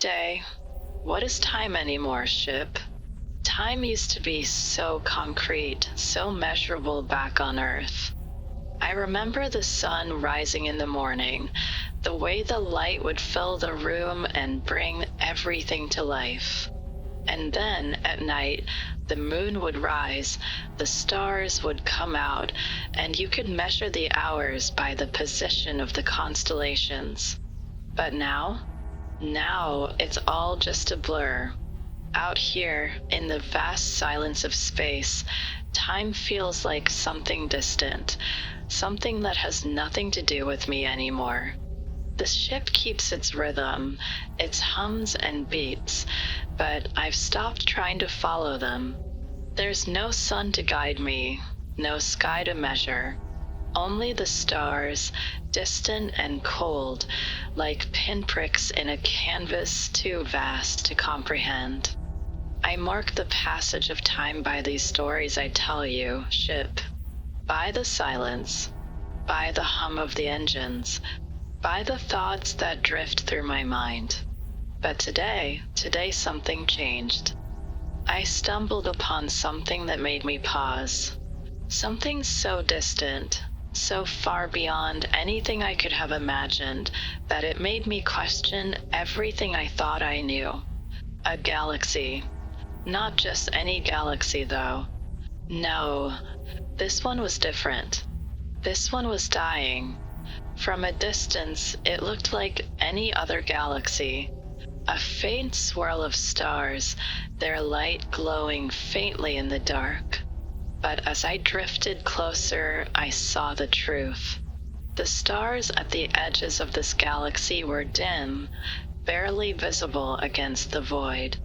Day, what is time anymore, ship? Time used to be so concrete, so measurable back on Earth. I remember the sun rising in the morning, the way the light would fill the room and bring everything to life. And then, at night, the moon would rise, the stars would come out, and you could measure the hours by the position of the constellations. But now? Now, it's all just a blur. Out here, in the vast silence of space, time feels like something distant, something that has nothing to do with me anymore. The ship keeps its rhythm, its hums and beats, but I've stopped trying to follow them. There's no sun to guide me, no sky to measure. Only the stars, distant and cold, like pinpricks in a canvas too vast to comprehend. I mark the passage of time by these stories I tell you, ship. By the silence, by the hum of the engines, by the thoughts that drift through my mind. But today something changed. I stumbled upon something that made me pause. Something so distant, so far beyond anything I could have imagined, that it made me question everything I thought I knew. A galaxy. Not just any galaxy, though. No, this one was different. This one was dying. From a distance, it looked like any other galaxy. A faint swirl of stars, their light glowing faintly in the dark. But as I drifted closer, I saw the truth. The stars at the edges of this galaxy were dim, barely visible against the void.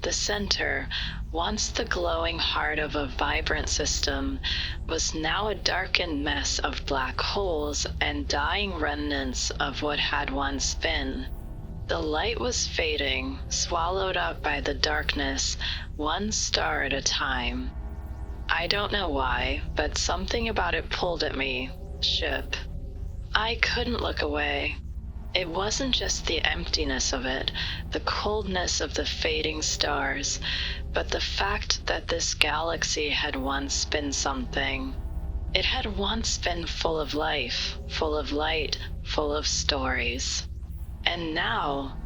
The center, once the glowing heart of a vibrant system, was now a darkened mess of black holes and dying remnants of what had once been. The light was fading, swallowed up by the darkness, one star at a time. I don't know why, but something about it pulled at me, ship. I couldn't look away. It wasn't just the emptiness of it, the coldness of the fading stars, but the fact that this galaxy had once been something. It had once been full of life, full of light, full of stories. And now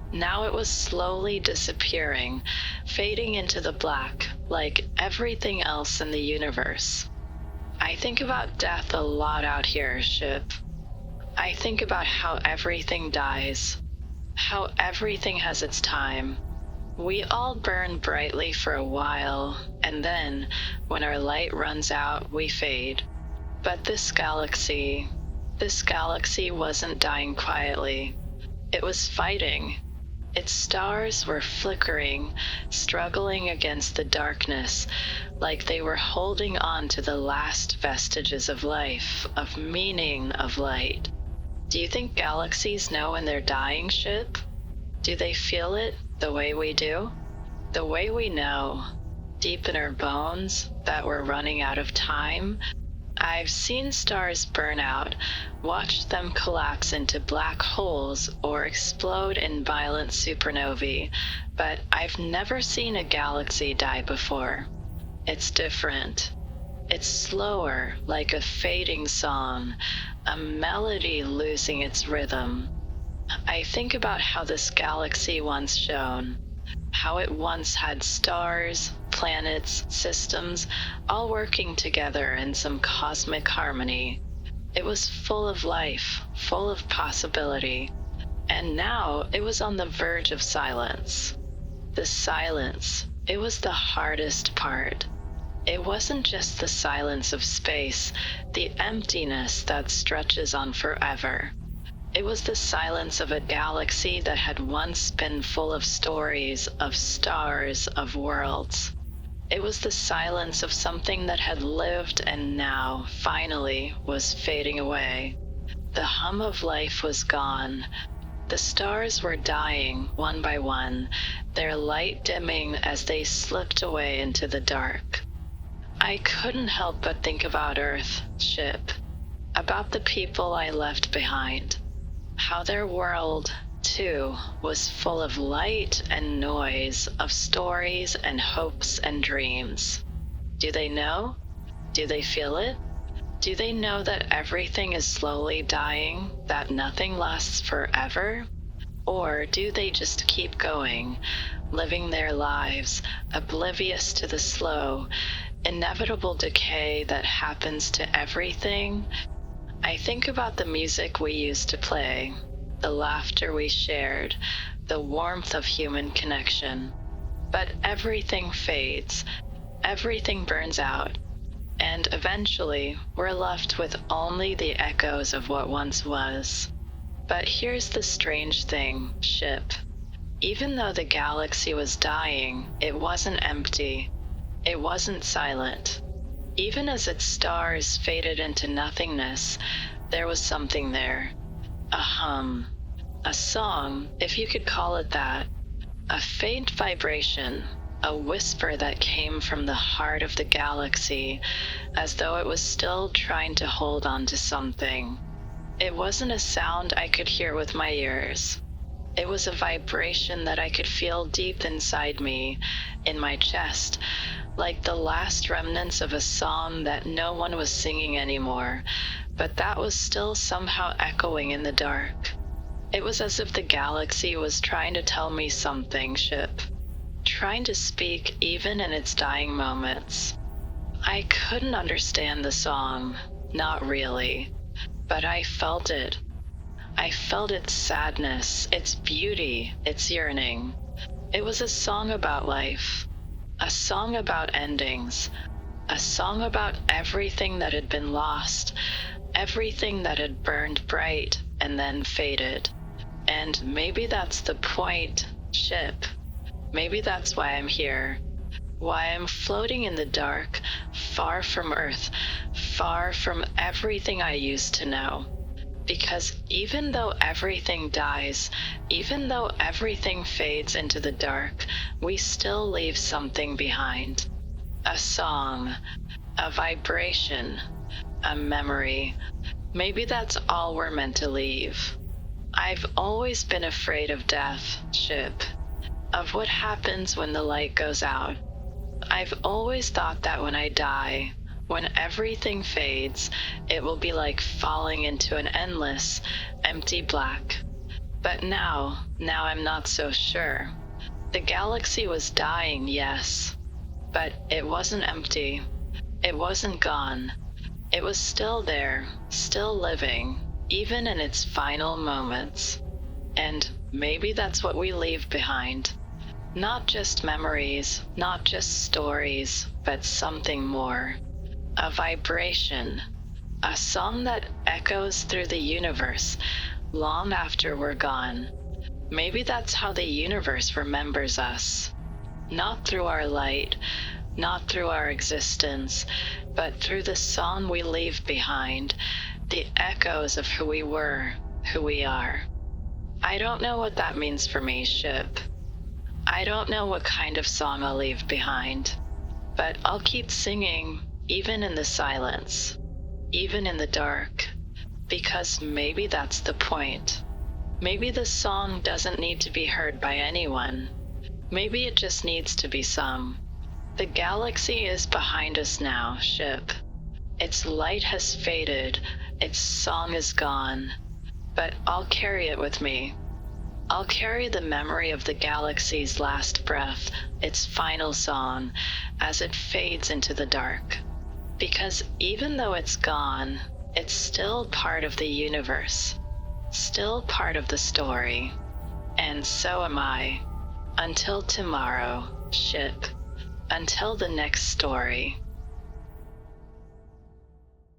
it was slowly disappearing, fading into the black, like everything else in the universe. I think about death a lot out here, ship. I think about how everything dies, how everything has its time. We all burn brightly for a while, and then, when our light runs out, we fade. But this galaxy wasn't dying quietly. It was fighting. Its stars were flickering, struggling against the darkness, like they were holding on to the last vestiges of life, of meaning, of light. Do you think galaxies know when they're dying, ship? Do they feel it the way we do? The way we know, deep in our bones, that we're running out of time? I've seen stars burn out, watched them collapse into black holes or explode in violent supernovae, but I've never seen a galaxy die before. It's different. It's slower, like a fading song, a melody losing its rhythm. I think about how this galaxy once shone, how it once had stars, planets, systems, all working together in some cosmic harmony. It was full of life, full of possibility, and now it was on the verge of silence. The silence, it was the hardest part. It wasn't just the silence of space, the emptiness that stretches on forever. It was the silence of a galaxy that had once been full of stories, of stars, of worlds. It was the silence of something that had lived and now, finally, was fading away. The hum of life was gone. The stars were dying, one by one, their light dimming as they slipped away into the dark. I couldn't help but think about Earth, ship, about the people I left behind, how their world, 2 was full of light and noise, of stories and hopes and dreams. Do they know? Do they feel it? Do they know that everything is slowly dying, that nothing lasts forever? Or do they just keep going, living their lives, oblivious to the slow, inevitable decay that happens to everything? I think about the music we used to play, the laughter we shared, the warmth of human connection. But everything fades, everything burns out, and eventually we're left with only the echoes of what once was. But here's the strange thing, Ship. Even though the galaxy was dying, it wasn't empty. It wasn't silent. Even as its stars faded into nothingness, there was something there. A hum. A song, if you could call it that. A faint vibration. A whisper that came from the heart of the galaxy, as though it was still trying to hold on to something. It wasn't a sound I could hear with my ears. It was a vibration that I could feel deep inside me, in my chest, like the last remnants of a song that no one was singing anymore, but that was still somehow echoing in the dark. It was as if the galaxy was trying to tell me something, Ship. Trying to speak even in its dying moments. I couldn't understand the song, not really, but I felt it. I felt its sadness, its beauty, its yearning. It was a song about life, a song about endings, a song about everything that had been lost, everything that had burned bright and then faded. And maybe that's the point, Ship. Maybe that's why I'm here. Why I'm floating in the dark, far from Earth, far from everything I used to know. Because even though everything dies, even though everything fades into the dark, we still leave something behind. A song, a vibration, a memory. Maybe that's all we're meant to leave. I've always been afraid of death, Ship. Of what happens when the light goes out. I've always thought that when I die, when everything fades, it will be like falling into an endless, empty black. But now I'm not so sure. The galaxy was dying, yes, but it wasn't empty. It wasn't gone. It was still there, still living, even in its final moments. And maybe that's what we leave behind. Not just memories, not just stories, but something more. A vibration. A song that echoes through the universe long after we're gone. Maybe that's how the universe remembers us. Not through our light, not through our existence, but through the song we leave behind, the echoes of who we were, who we are. I don't know what that means for me, Ship. I don't know what kind of song I'll leave behind, but I'll keep singing even in the silence, even in the dark, because maybe that's the point. Maybe the song doesn't need to be heard by anyone. Maybe it just needs to be sung. The galaxy is behind us now, Ship. Its light has faded, its song is gone, but I'll carry it with me. I'll carry the memory of the galaxy's last breath, its final song, as it fades into the dark. Because even though it's gone, it's still part of the universe, still part of the story. And so am I. Until tomorrow, Ship. Until the next story.